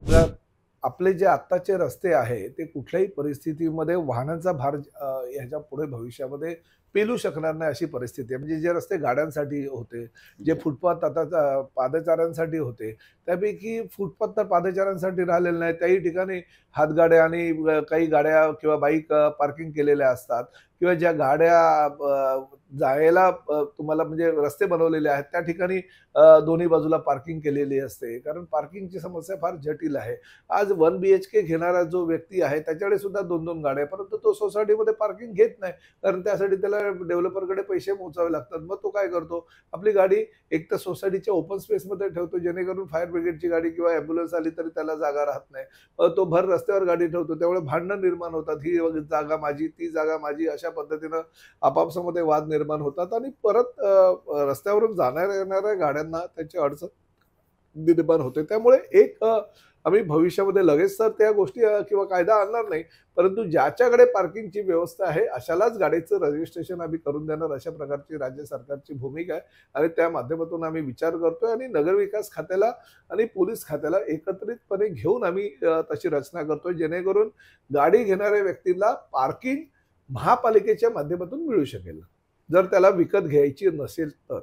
तर आपले जे आत्ताचे रस्ते आहे ते कुठल्याही परिस्थितीमध्ये वाहनांचा भार ह्याच्या पुढे भविष्यामध्ये पेलू शकणार नाही अशी परिस्थिती आहे. म्हणजे जे रस्ते गाड्यांसाठी होते, जे फुटपाथ आता पादचाऱ्यांसाठी होते, त्यापैकी फुटपाथ तर पादचाऱ्यांसाठी राहिलेले नाही. त्याही ठिकाणी हातगाड्या आणि काही गाड्या किंवा बाईक पार्किंग केलेल्या असतात किंवा ज्या गाड्या जायला तुम्हाला म्हणजे रस्ते बनवलेले आहेत त्या ठिकाणी दोन्ही बाजूला पार्किंग केलेली असते. कारण पार्किंगची समस्या फार जटिल आहे. आज 1 बीएचके घेणारा जो व्यक्ती आहे त्याच्याकडे सुद्धा 2-2 गाड्या आहे. परंतु तो सोसायटीमध्ये पार्किंग घेत नाही. कारण त्यासाठी त्याला डेव्हलपरकडे पैसे मोजावे लागतात. मग तो काय करतो? आपली गाडी एक तर सोसायटीच्या ओपन स्पेसमध्ये ठेवतो जेणेकरून फायर ब्रिगेडची गाडी किंवा ॲम्ब्युलन्स आली तरी त्याला जागा राहत नाही. तो भर रस्त्यावर गाडी ठेवतो. त्यामुळे भांडणं निर्माण होतात. ही जागा माझी, ती जागा माझी अशा पद्धतीनं आपापसामध्ये वाद निर्माण होतात आणि परत रस्त्यावरून जाणाऱ्या-येणाऱ्या गाड्यांना त्याची अडचण निर्माण होते. त्यामुळे एक आम्ही भविष्यामध्ये लगेच तर त्या गोष्टी किंवा कायदा आणणार नाही. परंतु ज्याच्याकडे पार्किंगची व्यवस्था आहे, अशालाच गाडीचं रजिस्ट्रेशन आम्ही करून देणार, अशा प्रकारची राज्य सरकारची भूमिका आहे आणि त्या माध्यमातून आम्ही विचार करतोय आणि नगरविकास खात्याला आणि पोलीस खात्याला एकत्रितपणे घेऊन आम्ही तशी रचना करतोय, जेणेकरून गाडी घेणाऱ्या व्यक्तीला पार्किंग महापालिकेच्या माध्यमातून मिळू शकेल, जर त्याला विकत घ्यायची नसेल तर.